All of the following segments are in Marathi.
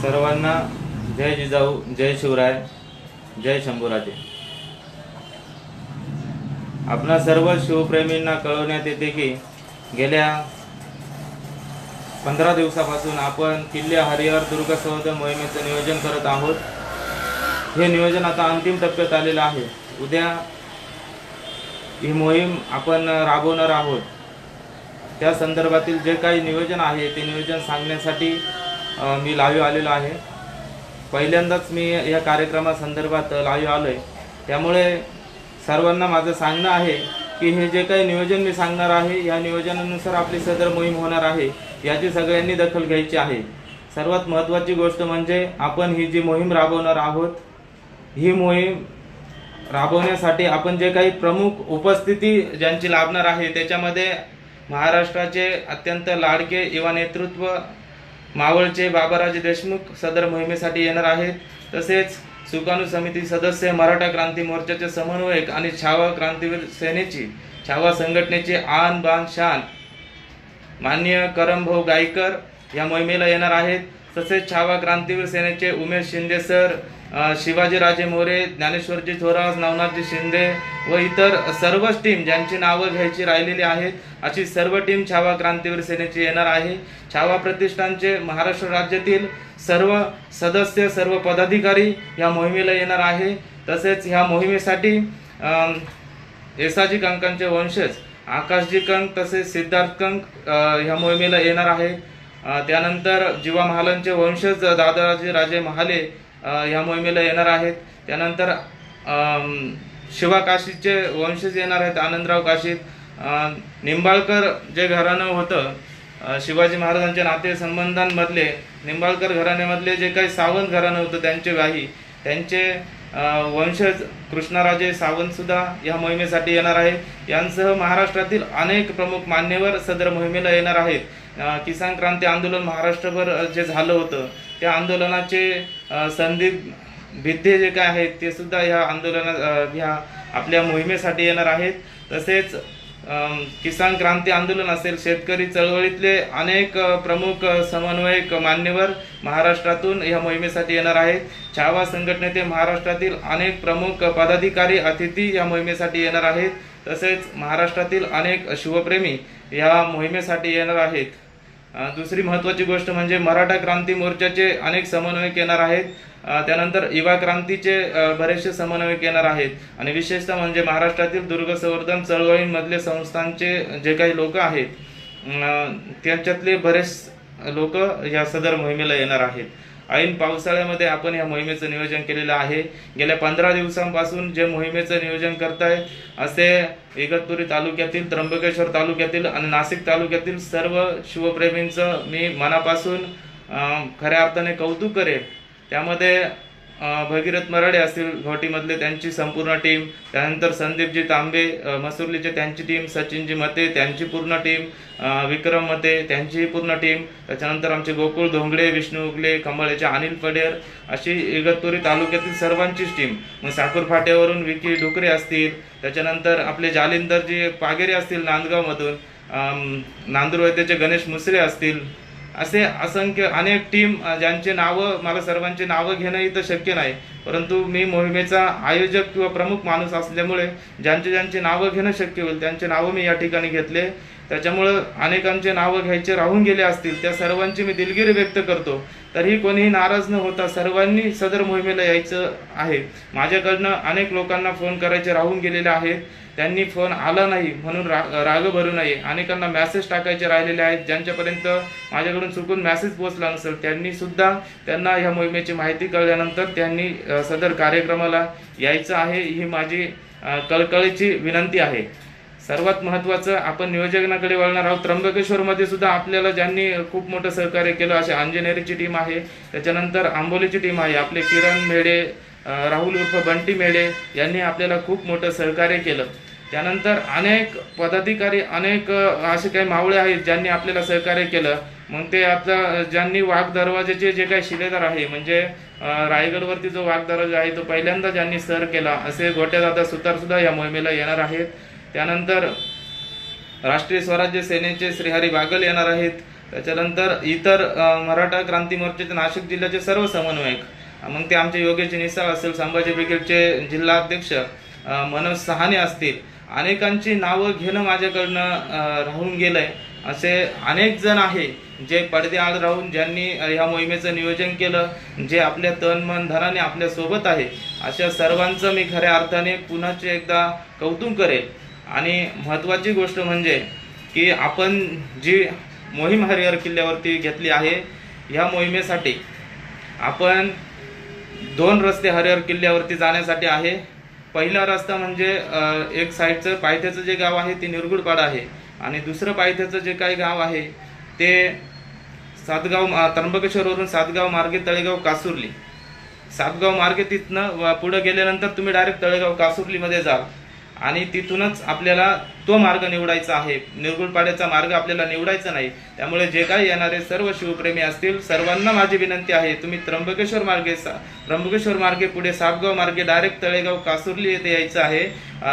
सर्वांना जय जिजाऊ, जय शिवराय, जय शंभूराजे। आपणा सर्व शिवप्रेमींना कळवण्यात येते की गेल्या 15 दिवसापासून आपण किल्ले हरिहर दुर्ग संवर्धन मोहिमेचं नियोजन करत आहोत। हे नियोजन आता अंतिम टप्प्यात आलेलं आहे। उद्या ही मोहीम आपण राबवणार आहोत। त्या संदर्भातील जे काही नियोजन आहे ते नियोजन सांगण्यासाठी मी लाईव्ह आलेलो आहे। पहिल्यांदाच मी या कार्यक्रमासंदर्भात लाईव्ह आलोय, त्यामुळे सर्वांना माझं सांगणं आहे की हे जे काही नियोजन मी सांगणार आहे या नियोजनानुसार आपली सदर मोहीम होणार आहे, याची सगळ्यांनी दखल घ्यायची आहे। सर्वात महत्त्वाची गोष्ट म्हणजे आपण ही जी मोहीम राबवणार आहोत, ही मोहीम राबवण्यासाठी आपण जे काही प्रमुख उपस्थिती ज्यांची लाभणार आहे त्याच्यामध्ये महाराष्ट्राचे अत्यंत लाडके युवा नेतृत्व मावळचे बाबाराजे देशमुख सदर मोहिमेसाठी येणार आहेत। तसेच सुकाणू समिती सदस्य, मराठा क्रांती मोर्चाचे समन्वयक आणि छावा क्रांतीवीर सेनेची छावा संघटनेचे आन बान शान माननीय करमभाऊ गायकर या मोहिमेला येणार आहेत। तसेच छावा क्रांतीवीर सेनेचे उमेश शिंदे सर, शिवाजीराजे मोरे, ज्ञानेश्वरजी थोरात, नवनाथजी शिंदे व इतर सर्वच टीम ज्यांची नावं घ्यायची राहिलेली आहेत, अशी सर्व टीम छावा क्रांतीवीर सेनेची येणार आहे। छावा प्रतिष्ठानचे महाराष्ट्र राज्यातील सर्व सदस्य, सर्व पदाधिकारी या मोहिमेला येणार आहे। तसेच ह्या मोहिमेसाठी येसाजी कंकांचे वंशज आकाशजी कंक तसेच सिद्धार्थ कंक ह्या मोहिमेला येणार आहे। त्यानंतर जीवा महालांचे वंशज दादाजी राजे महाले या मोहिमेला येणार आहेत। त्यानंतर शिवा काशीचे वंशज येणार आहेत, आनंदराव काशीत। निंबाळकर जे घराणं होतं शिवाजी महाराजांच्या नाते संबंधांमधले, निंबाळकर घराण्यामधले जे काही सावंत घराणं होतं त्यांचे वंशज कृष्णराजे सावंत सुद्धा या मोहिमेसाठी येणार आहे। यांसह महाराष्ट्रातील अनेक प्रमुख मान्यवर सदर मोहिमेला येणार आहेत। किसान क्रांती आंदोलन महाराष्ट्रभर जे झालं होतं त्या आंदोलनाचे संदीप भिद्दे जे काय आहेत ते सुद्धा ह्या ह्या आपल्या मोहिमेसाठी येणार आहेत। तसेच किसान क्रांती आंदोलन असेल, शेतकरी चळवळीतले अनेक प्रमुख समन्वयक मान्यवर महाराष्ट्रातून या मोहिमेसाठी येणार आहेत। छावा संघटनेचे महाराष्ट्रातील अनेक प्रमुख पदाधिकारी अतिथी या मोहिमेसाठी येणार आहेत। तसेच महाराष्ट्रातील अनेक शिवप्रेमी या मोहिमेसाठी येणार आहेत। दुसरी महत्त्वाची गोष्ट म्हणजे मराठा क्रांती मोर्चाचे अनेक समन्वयक येणार आहेत। त्यानंतर युवा क्रांतीचे बरेचसे समन्वयक येणार आहेत आणि विशेषतः म्हणजे महाराष्ट्रातील दुर्ग संवर्धन चळवळींमधले संस्थांचे जे काही लोक आहेत त्यांच्यातले बरेच लोक या सदर मोहिमेला येणार आहेत। ऐन पावसाळ्यामध्ये आपण या मोहिमेचं नियोजन केलेलं आहे। गेल्या 15 दिवसांपासून जे मोहिमेचं नियोजन करताय असे इगतपुरी तालुक्यातील, त्र्यंबकेश्वर तालुक्यातील आणि नाशिक तालुक्यातील सर्व शिवप्रेमींचं मी मनापासून खऱ्या अर्थाने कौतुक करेन। त्यामध्ये भगीरथ मराडे असतील घोटीमधले त्यांची संपूर्ण टीम, त्यानंतर संदीपजी तांबे मसुर्लीचे त्यांची टीम, सचिनजी मते त्यांची पूर्ण टीम, विक्रम मते त्यांची पूर्ण टीम, त्याच्यानंतर आमचे गोकुळ धोंगडे, विष्णू उगले, कमळचे अनिल पडेर अशी इगतपुरी तालुक्यातील सर्वांचीच टीम। मग साकूर फाट्यावरून विकी डुकरे असतील, त्याच्यानंतर आपले जालिंदरजी पागेरे असतील नांदगावमधून, नांदूर वैद्यचे गणेश मुसरे असतील, असे असंख्य अनेक टीम ज्यांचे नावं मला सर्वांचे नावं घेणं इथं शक्य नाही, परंतु मी मोहिमेचा आयोजक किंवा प्रमुख माणूस असल्यामुळे ज्यांचे नावं घेणं शक्य होईल त्यांचे नावं मी या ठिकाणी घेतले। त्याच्यामुळं अनेकांचे नावं घ्यायचे राहून गेले असतील, त्या सर्वांची मी दिलगिरी व्यक्त करतो। तरीही कोणीही नाराज न होता सर्वांनी सदर मोहिमेला यायचं आहे। माझ्याकडनं अनेक लोकांना फोन करायचे राहून गेलेले आहेत, त्यांनी फोन आला नाही म्हणून राग भरू नये। अनेकांना मेसेज टाकायचे राहिलेले आहेत, ज्यांच्यापर्यंत माझ्याकडून चुकून मेसेज पोहोचला नसेल त्यांना ह्या मोहिमेची माहिती कळल्यानंतर त्यांनी सदर कार्यक्रमाला यायचं आहे, ही माझी कळकळीची विनंती आहे। सर्वात महत्त्वाचं आपण नियोजनाकडे वळणार आहोत। त्र्यंबकेश्वरमध्ये सुद्धा आपल्याला ज्यांनी खूप मोठं सहकार्य केलं असे अंजनेरीची टीम आहे, त्याच्यानंतर आंबोलीची टीम आहे, आपले किरण मेढे, राहुल उर्फ बंटी मेढे यांनी आपल्याला खूप मोठं सहकार्य केलं। त्यानंतर अनेक पदाधिकारी, अनेक असे काही मावळे आहेत ज्यांनी आपल्याला सहकार्य केलं। मग ते आता ज्यांनी वाघ दरवाजाचे जे काही शिलेदार आहे, म्हणजे रायगडवरती जो वाघ दरवाजा आहे तो पहिल्यांदा ज्यांनी सर केला असे गोट्यादादा सुतार सुद्धा या मोहिमेला येणार आहेत। त्यानंतर राष्ट्रीय स्वराज्य सेनेचे श्रीहरी बागल येणार आहेत. त्याच्यानंतर इतर मराठा क्रांती मोर्चाचे नाशिक जिल्ह्याचे सर्व समन्वयक, मग ते आमचे योगेश निसाळ असेल, संभाजी ब्रिगेडचे जिल्हा अध्यक्ष मनोज सहाने असतील, अनेकांची नावं घेणं माझ्याकडनं राहून गेलंय. असे अनेक जण आहे जे पडद्याआड राहून ज्यांनी ह्या मोहिमेचं नियोजन केलं, जे आपल्या तन मन धनाने आपल्या सोबत आहे. अशा सर्वांचं मी खऱ्या अर्थाने पुन्हा एकदा कौतुक करेल. आणि महत्त्वाची गोष्ट म्हणजे की आपण जी मोहीम हरिहर किल्ल्यावरती घेतली आहे, ह्या मोहिमेसाठी आपण 2 रस्ते हरिहर किल्ल्यावरती जाण्यासाठी आहे. पहिला रस्ता म्हणजे एक साईडचं पायथ्याचं जे गाव आहे ते निरगुडपाडा आहे, आणि दुसरं पायथ्याचं जे काही गाव आहे ते सातगाव, त्र्यंबकेश्वरवरून सातगाव मार्गे तळेगाव कासुर्ली. सातगाव मार्गे तिथनं पुढे गेल्यानंतर तुम्ही डायरेक्ट तळेगाव कासुर्लीमध्ये जाल, आणि तिथूनच आपल्याला तो मार्ग निवडायचा आहे. निरगुडपाड्याचा मार्ग आपल्याला निवडायचा नाही. त्यामुळे जे काही येणारे सर्व शिवप्रेमी असतील सर्वांना माझी विनंती आहे, तुम्ही त्र्यंबकेश्वर मार्गे पुढे सातगाव मार्गे डायरेक्ट तळेगाव कासुर्ली येथे यायचं आहे.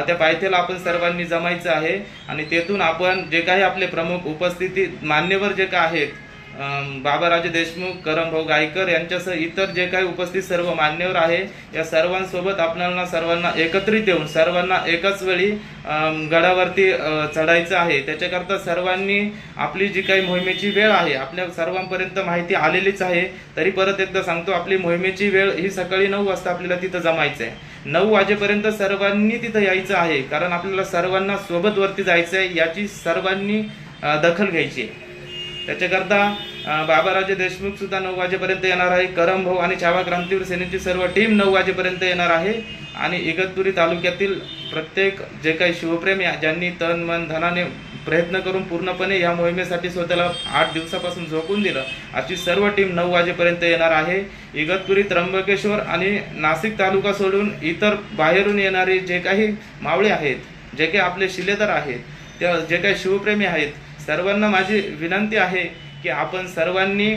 त्या पायथ्याला आपण सर्वांनी जमायचं आहे, आणि तेथून आपण जे काही आपले प्रमुख उपस्थिती मान्यवर जे काय आहेत, बाबाराजे देशमुख, करमभाऊ गायकर यांच्यासह इतर जे काही उपस्थित सर्व मान्यवर आहे, या सर्वांसोबत आपल्याला सर्वांना एकत्रित येऊन सर्वांना एकाच वेळी गडावरती चढायचं आहे. त्याच्याकरता सर्वांनी आपली जी काही मोहिमेची वेळ आहे, आपल्या सर्वांपर्यंत माहिती आलेलीच आहे. तरी परत एकदा सांगतो, आपली मोहिमेची वेळ ही सकाळी 9 वाजता आपल्याला तिथं जमायचं आहे. 9 वाजेपर्यंत सर्वांनी तिथं यायचं आहे, कारण आपल्याला सर्वांना सोबत वरती जायचं आहे, याची सर्वांनी दखल घ्यायची आहे. त्याच्याकरता बाबाराजे देशमुख सुद्धा 9 वाजेपर्यंत येणार आहे. करमभाऊ आणि छावा क्रांतीवीर सेनेची सर्व टीम 9 वाजेपर्यंत येणार आहे. आणि इगतपुरी तालुक्यातील प्रत्येक जे काही शिवप्रेमी ज्यांनी तन मन धनाने प्रयत्न करून पूर्णपणे या मोहिमेसाठी स्वतःला 8 दिवसापासून झोकून दिलं, अशी सर्व टीम 9 वाजेपर्यंत येणार आहे. इगतपुरी, त्र्यंबकेश्वर आणि नाशिक तालुका सोडून इतर बाहेरून येणारे जे काही मावळे आहेत, जे काही आपले शिलेदार आहेत, त्या जे काही शिवप्रेमी आहेत, सर्वांना माझी विनंती आहे की आपण सर्वांनी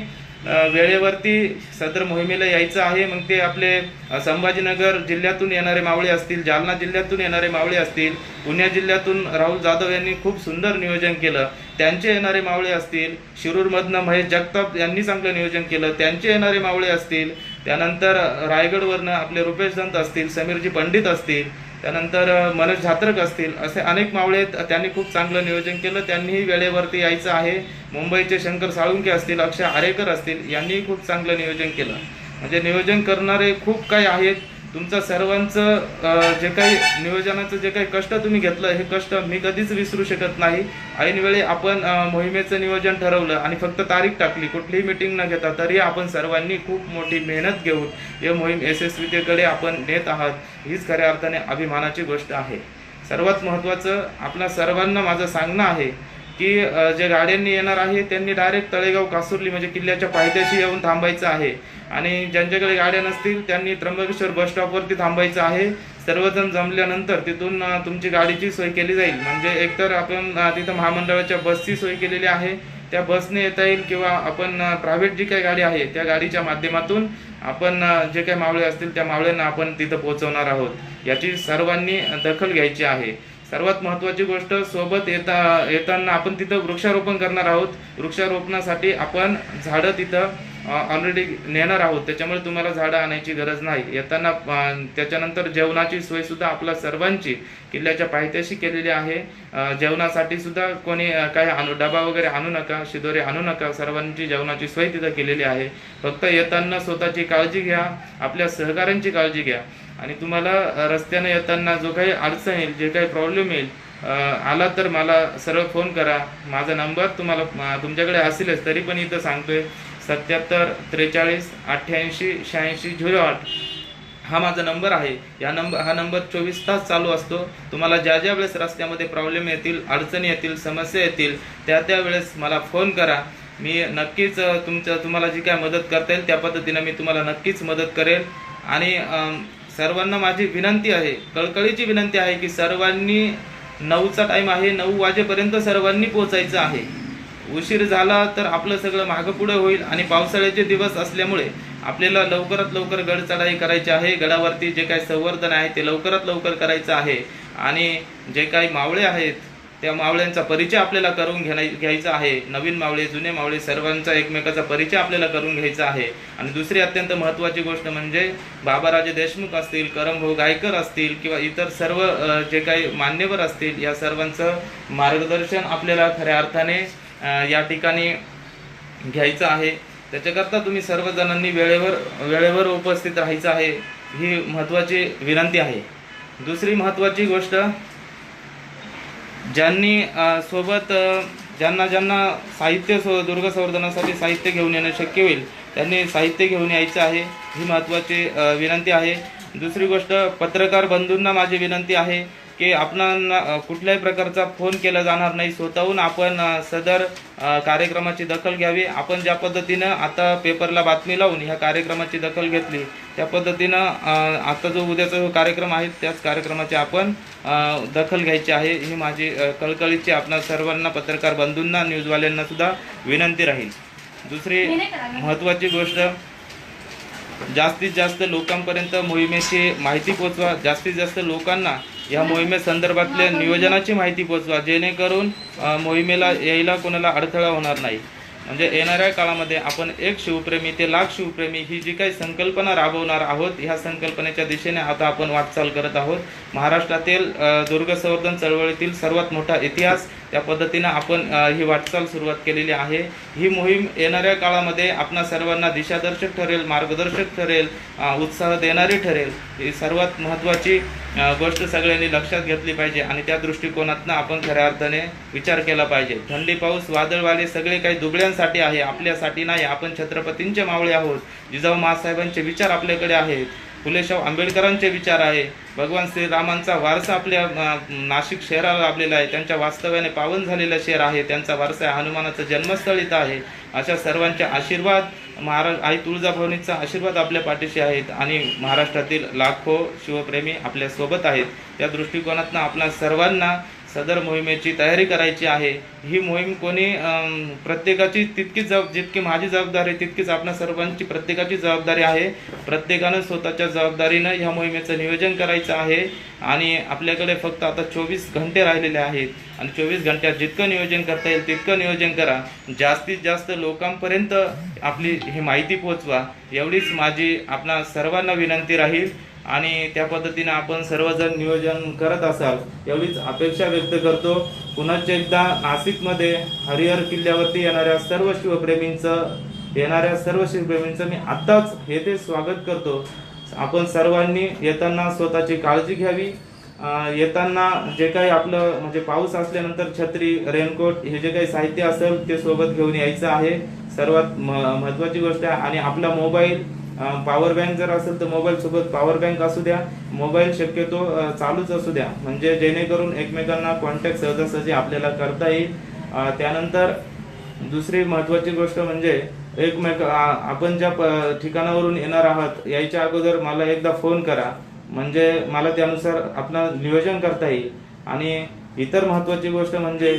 वेळेवरती सदर मोहिमेला यायचं आहे. मग ते आपले संभाजीनगर जिल्ह्यातून येणारे मावळे असतील, जालना जिल्ह्यातून येणारे मावळे असतील, पुणे जिल्ह्यातून राहुल जाधव यांनी खूप सुंदर नियोजन केलं, त्यांचे येणारे मावळे असतील, शिरूरमधनं महेश जगताप यांनी चांगलं नियोजन केलं, त्यांचे येणारे मावळे असतील. त्यानंतर रायगडवरनं आपले रुपेश दंत असतील, समीरजी पंडित असतील, त्यानंतर मनोज झात्रक असतील, असे अनेक मावळे त्यांनी खूप चांगलं नियोजन केलं, त्यांनीही वेळेवरती यायचं आहे. मुंबईचे शंकर साळुंके असतील, अक्षय आरेकर असतील, यांनीही खूप चांगलं नियोजन केलं. म्हणजे नियोजन करणारे खूप काही आहेत. तुमचं सर्वांचं जे काही नियोजनाचं जे काही कष्ट तुम्ही घेतलं, हे कष्ट मी कधीच विसरू शकत नाही. ऐनवेळी आपण मोहिमेचं नियोजन ठरवलं आणि फक्त तारीख टाकली, कुठलीही मीटिंग न घेता, तरी आपण सर्वांनी खूप मोठी मेहनत घेऊन ही मोहीम यशस्वीतेकडे आपण नेत आहात. हीच खऱ्या अर्थाने अभिमानाची गोष्ट आहे. सर्वात महत्त्वाचं आपल्या सर्वांना माझं सांगणं आहे की जे गाड्यांनी येणार आहे त्यांनी डायरेक्ट तळेगाव कासुर्ली म्हणजे किल्ल्याच्या पायथ्याशी येऊन थांबायचं आहे, आणि ज्यांच्याकडे गाड्या नसतील त्यांनी त्र्यंबकेश्वर बस स्टॉपवरती थांबायचं आहे. सर्वजण जमल्यानंतर तिथून तुमची गाडीची सोय केली जाईल. म्हणजे एकतर आपण तिथं महामंडळाच्या बसची सोय केलेली आहे, त्या बसने येता येईल, किंवा आपण प्रायव्हेट जी काही गाडी आहे त्या गाडीच्या माध्यमातून आपण जे काही मावळे असतील त्या मावळ्यांना आपण तिथं पोहोचवणार आहोत. याची सर्वांनी दखल घ्यायची आहे. सर्वात महत्त्वाची गोष्ट, सोबत येताना आपण तिथं वृक्षारोपण करणार आहोत. वृक्षारोपणासाठी आपण झाडं तिथं ऑलरेडी नेणार आहोत, त्याच्यामुळे तुम्हाला झाडं आणायची गरज नाही. येताना त्याच्यानंतर जेवणाची सोय सुद्धा आपल्या सर्वांची किल्ल्याच्या पायथ्याशी केलेली आहे. जेवणासाठी सुद्धा कोणी काही डबा वगैरे आणू नका, शिदोरे आणू नका, सर्वांची जेवणाची सोय तिथं केलेली आहे. फक्त येताना स्वतःची काळजी घ्या, आपल्या सहकाऱ्यांची काळजी घ्या, आणि तुम्हाला रस्त्याने येताना जो काही अडचण येईल, जे काही प्रॉब्लेम येईल, आला तर मला सरळ फोन करा. माझा नंबर तुम्हाला तुमच्याकडे असेलच, तरी पण इथं सांगतोय, 77 43 88 86 08 हा माझा नंबर आहे. हा नंबर 24 तास चालू असतो. तुम्हाला ज्या ज्या वेळेस रस्त्यामध्ये प्रॉब्लेम येतील, अडचणी येतील, समस्या येतील, त्या वेळेस मला फोन करा. मी नक्कीच तुम्हाला जी काय मदत करता येईल त्या पद्धतीने मी तुम्हाला नक्कीच मदत करेल. आणि सर्वांना माझी विनंती आहे, कळकळीची विनंती आहे की सर्वांनी 9चा टाईम आहे, 9 वाजेपर्यंत सर्वांनी पोहोचायचं आहे. उशीर झाला तर आपलं सगळं मागं पुढे होईल, आणि पावसाळ्याचे दिवस असल्यामुळे आपल्याला लवकरात लवकर गड चढाई करायची आहे. गडावरती जे काही संवर्धन आहे ते लवकरात लवकर करायचं आहे. आणि जे काही मावळे आहेत त्या मावळ्यांचा परिचय आपल्याला करून घ्यायचा आहे. नवीन मावळे, जुने मावळे सर्वांचा एकमेकाचा परिचय आपल्याला करून घ्यायचा आहे. आणि दुसरी अत्यंत महत्त्वाची गोष्ट म्हणजे बाबाराजे देशमुख असतील, करमभाऊ गायकर असतील किंवा इतर सर्व जे काही मान्यवर असतील, या सर्वांचं मार्गदर्शन आपल्याला खऱ्या अर्थाने या ठिकाणी घ्यायचं आहे. त्याच्याकरता तुम्ही सर्वजणांनी वेळेवर उपस्थित राहायचं आहे, ही महत्त्वाची विनंती आहे. दुसरी महत्त्वाची गोष्ट, ज्यांना साहित्य दुर्ग संवर्धनासाठी साहित्य घेऊन येणं शक्य होईल त्यांनी साहित्य घेऊन यायचं आहे, ही महत्त्वाची विनंती आहे. दुसरी गोष्ट, पत्रकार बंधूंना माझी विनंती आहे की आपणांना कुठल्याही प्रकारचा फोन केला जाणार नाही. स्वतःहून आपण सदर कार्यक्रमाची दखल घ्यावी. आपण ज्या पद्धतीनं आता पेपरला बातमी लावून ह्या कार्यक्रमाची दखल घेतली, त्या पद्धतीनं आता जो उद्याचा जो कार्यक्रम आहे त्याच कार्यक्रमाची आपण दखल घ्यायची आहे, ही माझी कळकळीची आपणा सर्वांना, पत्रकार बंधूंना, न्यूजवाल्यांना सुद्धा विनंती राहील. दुसरी महत्त्वाची गोष्ट, जास्तीत जास्त लोकांपर्यंत मोहिमेची माहिती पोचवा. जास्तीत जास्त लोकांना या मोहिमेसंदर्भातल्या नियोजनाची माहिती पोचवा, जेणेकरून मोहिमेला यायला कोणाला अडथळा होणार नाही. म्हणजे येणाऱ्या काळामध्ये आपण एक शिवप्रेमी ते लाख शिवप्रेमी ही जी काही संकल्पना राबवणार आहोत, ह्या संकल्पनेच्या दिशेने आता आपण वाटचाल करत आहोत. महाराष्ट्रातील दुर्ग संवर्धन चळवळीतील सर्वात मोठा इतिहास, त्या पद्धतीनं आपण ही वाटचाल सुरुवात केलेली आहे. ही मोहीम येणाऱ्या काळामध्ये आपणा सर्वांना दिशादर्शक ठरेल, मार्गदर्शक ठरेल, उत्साह देणारी ठरेल. ही सर्वात महत्त्वाची गोष्ट सगळ्यांनी लक्षात घेतली पाहिजे आणि त्या दृष्टिकोनातून आपण खऱ्या अर्थाने विचार केला पाहिजे. थंडी, पाऊस, वादळ वारे सगळे काही दुबळ्यांसाठी आहे, आपल्यासाठी नाही. आपण छत्रपतींचे मावळे आहोत. जिजाऊ माँसाहेबांचे विचार आपल्याकडे आहेत, फुलेशाह आंबेडकरांचे विचार आहे, भगवान श्रीरामांचा वारसा आपल्या नाशिक शहराला लाभलेला आहे, त्यांच्या वास्तव्याने पावन झालेलं शहर आहे, त्यांचा वारसा आहे, हनुमानाचं जन्मस्थळ इथं आहे. अशा सर्वांचे आशीर्वाद, आई तुळजाभवानीचा आशीर्वाद आपल्या पाठीशी आहेत आणि महाराष्ट्रातील लाखो शिवप्रेमी आपल्या सोबत आहेत. त्या दृष्टिकोनातून आपल्या सर्वांना सदर मोहिमेची तयारी करायची आहे. ही मोहीम कोणी प्रत्येकाची तितकीच जितकी माझी जबाबदारी तितकीच आपल्या सर्वांची प्रत्येकाची जबाबदारी आहे. प्रत्येकानं स्वतःच्या जबाबदारीनं ह्या मोहिमेचं नियोजन करायचं आहे आणि आपल्याकडे फक्त आता 24 घंटे राहिलेले आहेत आणि 24 घंट्यात जितकं नियोजन करता येईल तितकं नियोजन करा. जास्तीत जास्त लोकांपर्यंत आपली ही माहिती पोचवा, एवढीच माझी आपणा सर्वांना विनंती राहील. आणि त्या पद्धतीने आपण सर्वजण नियोजन करत असाल एवढीच अपेक्षा व्यक्त करतो. पुन्हा एकदा नाशिकमध्ये हरिहर किल्ल्यावरती येणाऱ्या सर्व शिवप्रेमींचं मी आत्ताच येथे स्वागत करतो. आपण सर्वांनी येताना स्वतःची काळजी घ्यावी. येताना जे काही आपलं म्हणजे पाऊस असल्यानंतर छत्री, रेनकोट हे जे काही साहित्य असेल ते सोबत घेऊन यायचं आहे, सर्वात महत्त्वाची गोष्ट आहे. आणि आपला मोबाईल, पॉवर बँक जर असेल तर मोबाईल सोबत पॉवर बँक असू द्या, मोबाईल शक्यतो चालूच असू द्या, म्हणजे जेणेकरून एकमेकांना कॉन्टॅक्ट सहजासहजी आपल्याला करता येईल. त्यानंतर दुसरी महत्त्वाची गोष्ट म्हणजे आपण ज्या ठिकाणावरून येणार आहात यायच्या अगोदर मला एकदा फोन करा, म्हणजे मला त्यानुसार आपलं नियोजन करता येईल. आणि इतर महत्त्वाची गोष्ट म्हणजे